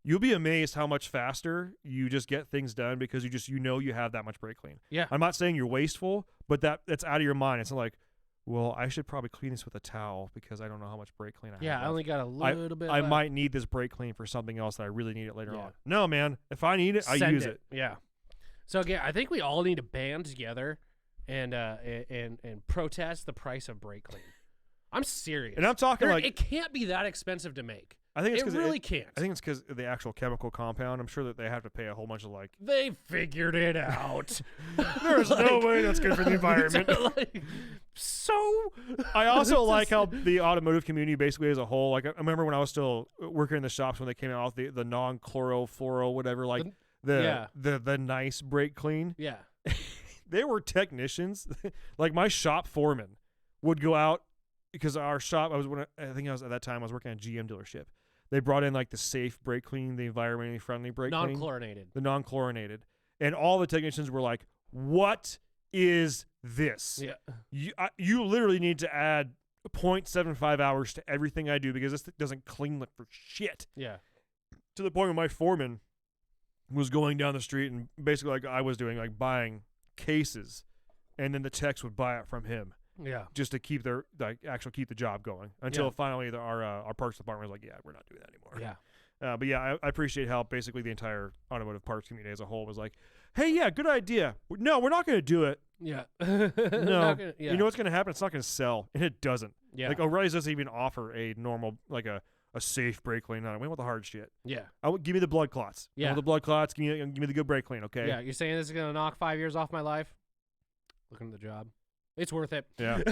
you'll be amazed how much faster you just get things done because you have that much brake clean. Yeah. I'm not saying you're wasteful, but that's out of your mind. It's not like, well, I should probably clean this with a towel because I don't know how much brake clean I Yeah. have. I only got a little bit. I left. might need this brake clean for something else that I really need it later Yeah. on. No, man, if I need it, I Send use it. Yeah. So again, I think we all need to band together and protest the price of brake clean. I'm serious. And I'm talking like it can't be that expensive to make. I think it's It 'cause really can't. I think it's because the actual chemical compound. I'm sure that they have to pay a whole bunch of like. They figured it out. There's no way that's good for the environment. Like, so I also It's like just- how the automotive community basically as a whole. Like I remember when I was still working in the shops when they came out with the non-chloro fluoro whatever, like yeah. the nice brake clean. yeah. They were technicians. Like my shop foreman would go out because our shop. I think I was at that time I was working at a GM dealership. They brought in like the safe brake clean, the environmentally friendly brake clean. Non-chlorinated. The non-chlorinated, and all the technicians were like, "What is this? Yeah. You literally need to add 0.75 hours to everything I do because this doesn't clean for shit." Yeah. To the point where my foreman was going down the street and basically like I was doing, like buying cases, and then the techs would buy it from him Yeah. just to keep their keep the job going until Yeah. finally our parts department was like, "Yeah, we're not doing that anymore." Yeah. But yeah, I appreciate how basically the entire automotive parts community as a whole was like, "Hey, yeah, good idea. No, we're not going to do it. Yeah. No, Yeah. you know what's going to happen? It's not going to sell," and it doesn't. Yeah. Like O'Reilly's doesn't even offer a normal like a a safe brake clean. No, we want the hard shit. Yeah. Give me the blood clots. I Yeah. want the blood clots. Give me the good brake clean. Okay. Yeah. You're saying this is gonna knock 5 years off my life? Looking at the job. It's worth it. Yeah.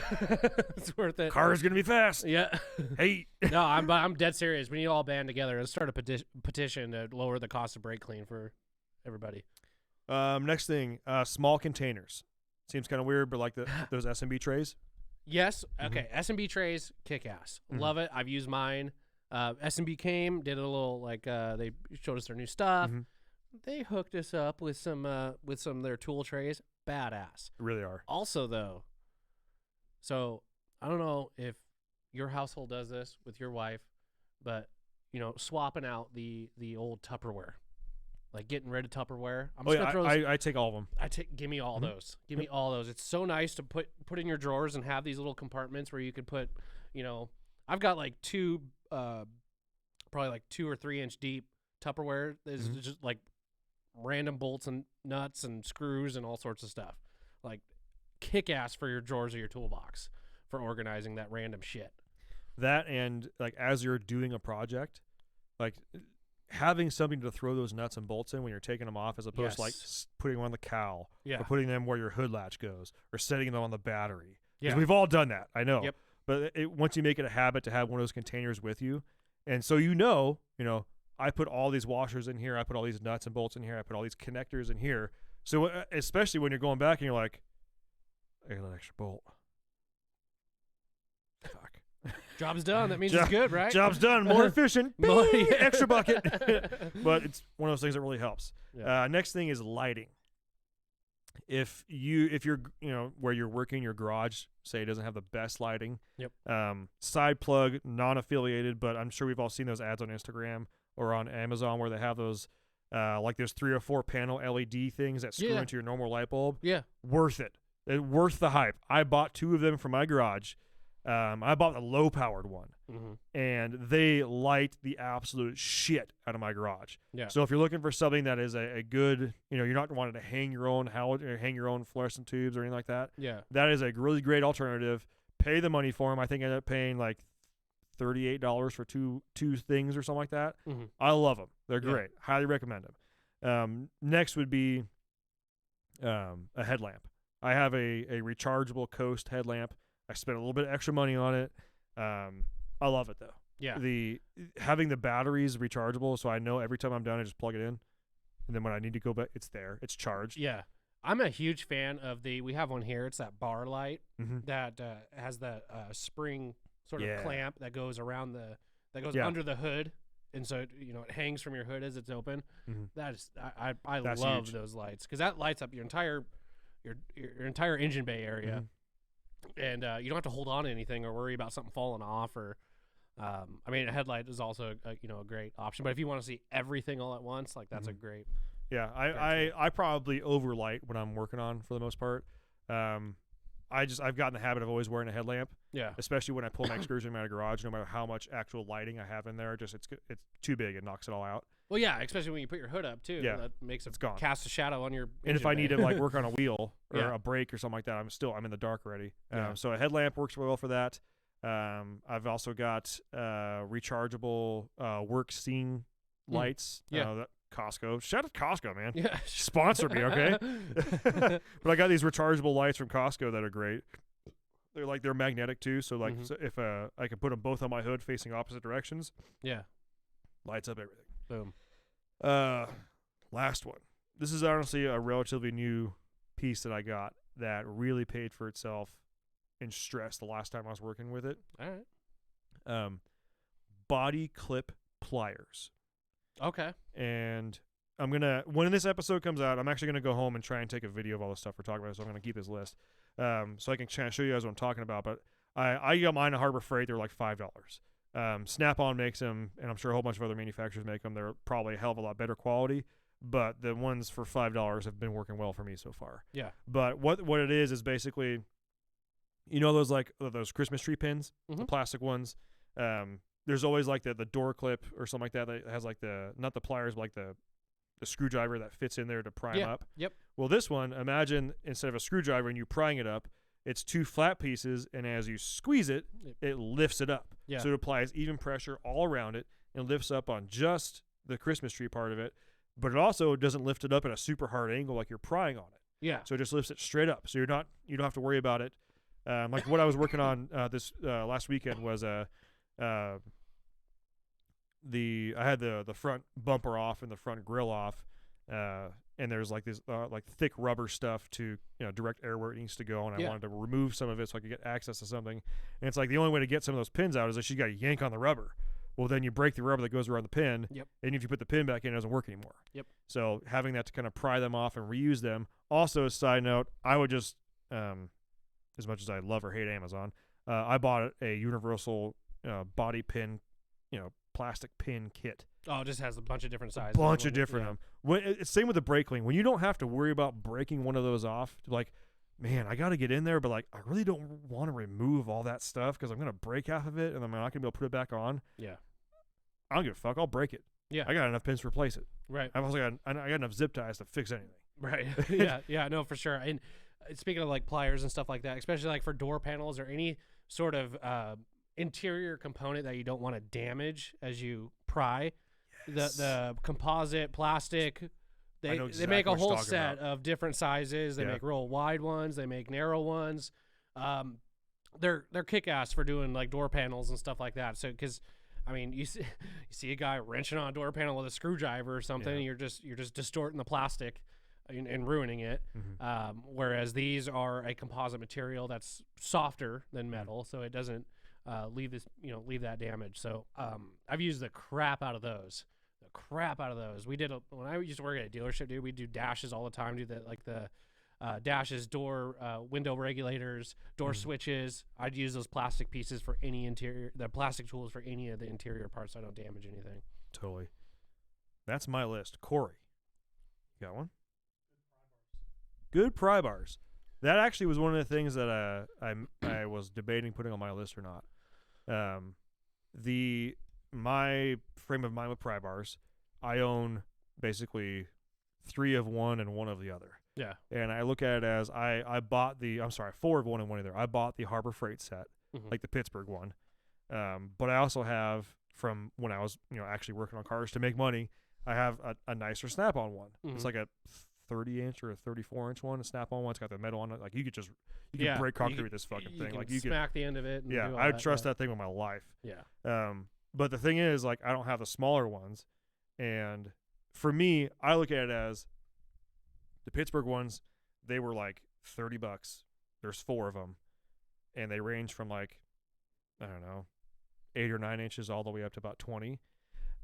It's worth it. Car's gonna be fast. Yeah. Hey. No, I'm dead serious. We need to all band together and start a petition to lower the cost of brake clean for everybody. Next thing, small containers. Seems kind of weird, but like those SMB trays. Yes. Okay. S&B trays, kick ass. Mhm. Love it. I've used mine. S&B came, did a little they showed us their new stuff. Mhm. They hooked us up with some of their tool trays. Badass. Really are. Also though, so I don't know if your household does this with your wife, but swapping out the old Tupperware. Like getting rid of Tupperware. I'm Oh just yeah, gonna throw this. I take all of them. Give me all Mhm. those. Give me all those. It's so nice to put in your drawers and have these little compartments where you could put, I've got like two, probably like 2 or 3 inch deep Tupperware. There's Mhm. just like random bolts and nuts and screws and all sorts of stuff. Like kick ass for your drawers or your toolbox for organizing that random shit. That and like as you're doing a project, like having something to throw those nuts and bolts in when you're taking them off, as opposed to like Yes. putting them on the cowl Yeah. or putting them where your hood latch goes or setting them on the battery. Yeah. Because we've all done that. I know. Yep. But once you make it a habit to have one of those containers with you, and so I put all these washers in here, I put all these nuts and bolts in here, I put all these connectors in here. So especially when you're going back and you're like, I got an extra bolt. Fuck. Job's done. That means it's good, right? Job's done. More efficient. More- Bing, yeah. Extra bucket. But it's one of those things that really helps. Yeah. Next thing is lighting. If you're where you're working, your garage, say, doesn't have the best lighting. Yep. Side plug, non-affiliated, but I'm sure we've all seen those ads on Instagram or on Amazon where they have those like those 3 or 4 panel LED things that screw Yeah. into your normal light bulb. Yeah. Worth it. Worth the hype. I bought 2 of them for my garage. I bought the low-powered one, Mm-hmm. and they light the absolute shit out of my garage. Yeah. So if you're looking for something that is a good, you're not wanting to hang your own hang your own fluorescent tubes or anything like that, Yeah. that is a really great alternative. Pay the money for them. I think I ended up paying like $38 for two things or something like that. Mm-hmm. I love them. They're Yeah. great. Highly recommend them. Next would be a headlamp. I have a rechargeable Coast headlamp. I spent a little bit of extra money on it. I love it though. Yeah. Having the batteries rechargeable, so I know every time I'm done, I just plug it in, and then when I need to go back, it's there. It's charged. Yeah. I'm a huge fan of we have one here. It's that bar light Mm-hmm. that has that spring sort of Yeah. clamp that goes around that goes Yeah. under the hood. And so, it hangs from your hood as it's open. Mhm. That is, I That's love huge. those lights because that lights up your entire engine bay area. And you don't have to hold on to anything or worry about something falling off or I mean a headlight is also a great option, but if you want to see everything all at once, like that's a great Yeah, Gotcha. I probably overlight when I'm working on for the most part. I've gotten the habit of always wearing a headlamp, yeah especially when I pull my excursion out of garage. No matter how much actual lighting I have in there, it's too big. It knocks it all out. well yeah especially when you put your hood up too. Yeah. That makes it It's gone. cast a shadow on your And if engine I need bay. to like work on a wheel or Yeah. a brake or something like that, I'm in the dark already. Yeah. So a headlamp works well for that. I've also got rechargeable work scene lights. Yeah. That Costco. Shout out to Costco, man. yeah Sponsor me, okay? But I got these rechargeable lights from Costco that are great. They're magnetic too, so Mhm. so if I can put them both on my hood facing opposite directions, yeah lights up everything. boom Last one. This is honestly a relatively new piece that I got that really paid for itself in stress the last time I was working with it. all right Body clip pliers. okay And when this episode comes out, I'm actually gonna go home and try and take a video of all the stuff we're talking about. So I'm gonna keep this list, so I can show you guys what I'm talking about. But I got mine at Harbor Freight. They're like $5. Snap-on makes them, and I'm sure a whole bunch of other manufacturers make them. They're probably a hell of a lot better quality, but the ones for $5 have been working well for me so far. yeah But what it is basically, those like those Christmas tree pins, the Mhm. plastic ones. There's always like the door clip or something like that has like not the pliers, but like the screwdriver that fits in there to prime Yeah. up. Yep. Well, this one, imagine instead of a screwdriver and you prying it up, it's 2 flat pieces, and as you squeeze it, it lifts it up. Yeah. So it applies even pressure all around it and lifts up on just the Christmas tree part of it, but it also doesn't lift it up at a super hard angle like you're prying on it. Yeah. So it just lifts it straight up. So you don't have to worry about it. Like what I was working on this last weekend was I had the front bumper off and the front grill off, and there's like this like thick rubber stuff to direct air where it needs to go, and I Yeah. wanted to remove some of it so I could get access to something. And it's like the only way to get some of those pins out is that you got to yank on the rubber. Well, then you break the rubber that goes around the pin, Yep. and if you put the pin back in, it doesn't work anymore. Yep. So having that to kind of pry them off and reuse them. Also, a side note, I would just, as much as I love or hate Amazon, I bought a universal body pin, plastic pin kit. Oh, it just has a bunch of different sizes. Bunch of different them. When it's same with the brake clean. When you don't have to worry about breaking one of those off, like, man, I got to get in there, but like, I really don't want to remove all that stuff because I'm gonna break half of it, and I'm not gonna be able to put it back on. Yeah. I don't give a fuck. I'll break it. Yeah. I got enough pins to replace it. Right. I've also I got enough zip ties to fix anything. Right. Yeah. Yeah. No, for sure. And speaking of like pliers and stuff like that, especially like for door panels or any sort of interior component that you don't want to damage as you pry, the composite plastic. I They know they exactly make a what you're whole talking set about. of different sizes. They Yeah. make real wide ones. They make narrow ones. They're kick ass for doing like door panels and stuff like that. So because I mean, you see a guy wrenching on a door panel with a screwdriver or something, Yeah. and you're just distorting the plastic and ruining it. Mhm. Whereas these are a composite material that's softer than metal, so it doesn't leave leave that damage. So I've used the crap out of those. We did when I used to work at a dealership, dude. We do dashes all the time. Do the dashes, door, window regulators, door switches. I'd use those plastic pieces for any the plastic tools for any of the interior parts so I don't damage anything. Totally. That's my list. Corey, you got one? Good pry bars. That actually was one of the things that I was debating putting on my list or not. My frame of mind with pry bars, I own basically 3 of one and 1 of the other. Yeah. And I look at it as I bought 4 of one and 1 of the other. I bought the Harbor Freight set, Mhm. like the Pittsburgh one. But I also have, from when I was actually working on cars to make money, I have a nicer Snap-on one. It's Mhm. like a 30-inch or a 34-inch one. A Snap-on one. It's got the metal on it. Like you could Yeah, break you concrete could- with this fucking you thing. can Like you could. smack the end of it. And Yeah, do all I would that, trust that thing with my life. Yeah. But the thing is, like, I don't have the smaller ones, and for me, I look at it as the Pittsburgh ones. They were like $30. There's 4 of them, and they range from like, I don't know, 8 or 9 inches all the way up to about 20.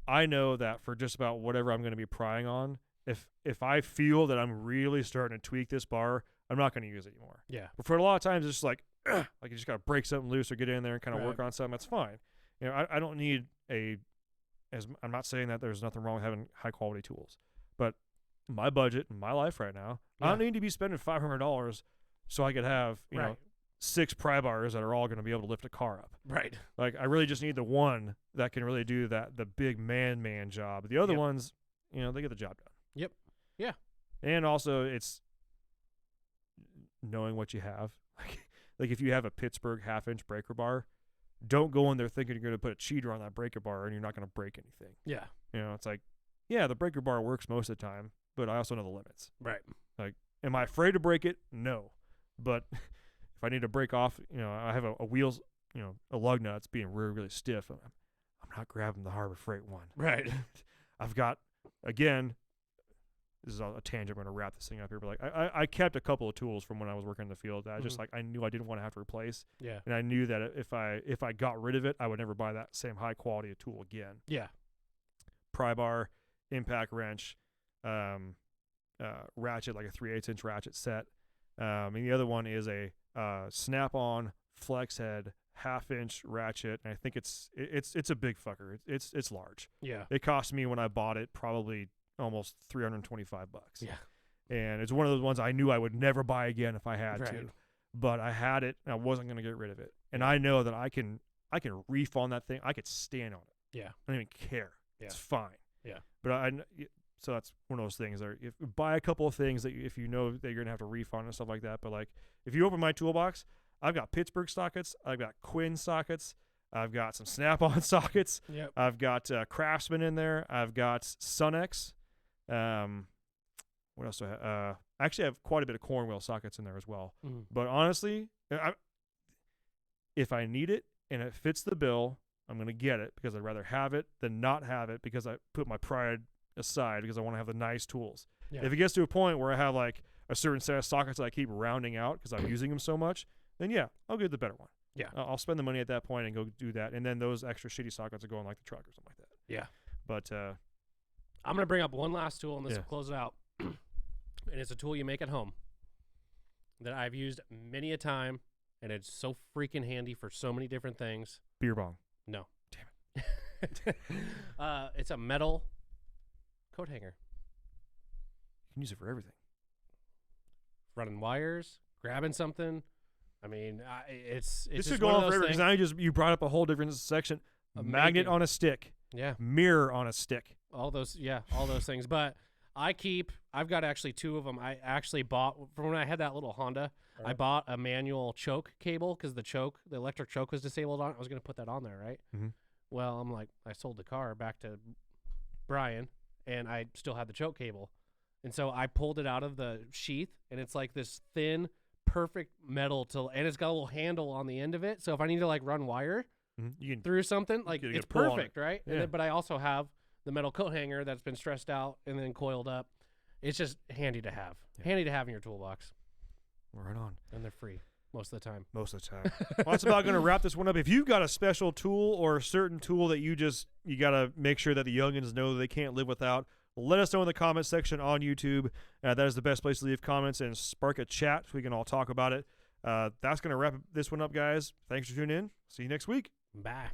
I know that for just about whatever I'm going to be prying on, if I feel that I'm really starting to tweak this bar, I'm not going to use it anymore. Yeah. But for a lot of times, it's just like you just got to break something loose or get in there and kind of work Right. on something. That's fine. I don't need I'm not saying that there's nothing wrong with having high quality tools, but my budget and my life right now, I don't need to be spending $500 so I could have, Right. 6 pry bars that are all going to be able to lift a car up. Right. Like, I really just need the one that can really do the big man job. The other Yep. ones, they get the job done. Yep. Yeah. And also, it's knowing what you have. Like if you have a Pittsburgh 1/2-inch breaker bar, don't go in there thinking you're going to put a cheater on that breaker bar and you're not going to break anything. Yeah. It's like, yeah, the breaker bar works most of the time, but I also know the limits. Right. Am I afraid to break it? No. But if I need to break off, I have a wheels, a lug nut's being really, really stiff. I'm not grabbing the Harbor Freight one. Right. I've got, again, this is a tangent. I'm going to wrap this thing up here. But like, I kept a couple of tools from when I was working in the field that I just Mhm. like, I knew I didn't want to have to replace. Yeah. And I knew that if I got rid of it, I would never buy that same high quality of tool again. Yeah. Pry bar, impact wrench, ratchet, like a 3/8-inch ratchet set. And the other one is a Snap-on flex head 1/2-inch ratchet. And I think it's a big fucker. It's large. Yeah. It cost me when I bought it probably almost $325. Yeah. And it's one of those ones I knew I would never buy again if I had Right. to. But I had it and I wasn't going to get rid of it. And I know that I can reef on that thing. I could stand on it. Yeah. I don't even care. Yeah. It's fine. Yeah. But So that's one of those things. Or if buy a couple of things that if you know that you're gonna have to refund and stuff like that. But like if you open my toolbox, I've got Pittsburgh sockets, I've got Quinn sockets, I've got some Snap-on sockets, Yep. I've got Craftsman in there, I've got Sunex. What else do I have? I actually have quite a bit of Cornwell sockets in there as well. Mhm. But honestly, if I need it and it fits the bill, I'm going to get it because I'd rather have it than not have it because I put my pride aside because I want to have the nice tools. Yeah. If it gets to a point where I have like a certain set of sockets that I keep rounding out because I'm using them so much, then yeah, I'll get the better one. Yeah. I'll spend the money at that point and go do that. And then those extra shitty sockets will go in like the truck or something like that. Yeah. But I'm gonna bring up one last tool, and this Yeah. will close it out. And it's a tool you make at home that I've used many a time, and it's so freaking handy for so many different things. beer bong. No. Damn it. It's a metal coat hanger. You can use it for everything. Running wires, grabbing something. I mean, it's This just should go one of on those forever because things. you brought up a whole different section. Of Magnet making. on a stick, Yeah, mirror on a stick. all those things. But I've got actually two of them. I actually bought from when I had that little Honda. I bought a manual choke cable because the electric choke was disabled on it. I was going to put that on there, right? Mhm. Well, I'm like, I sold the car back to Brian, and I still had the choke cable. And so I pulled it out of the sheath, and it's like this thin, perfect metal and it's got a little handle on the end of it. So if I need to like run wire You can through something, like get a it's pull on it. perfect, right? And Yeah. then, but I also have the metal coat hanger that's been stressed out and then coiled up. It's just handy to have. Yeah. Handy to have in your toolbox. right on And they're free most of the time. most of the time. Well, that's about going to wrap this one up. If you've got a special tool or a certain tool that you got to make sure that the youngins know that they can't live without, let us know in the comment section on YouTube. That is the best place to leave comments and spark a chat so we can all talk about it. That's going to wrap this one up, guys. Thanks for tuning in. See you next week. Bye.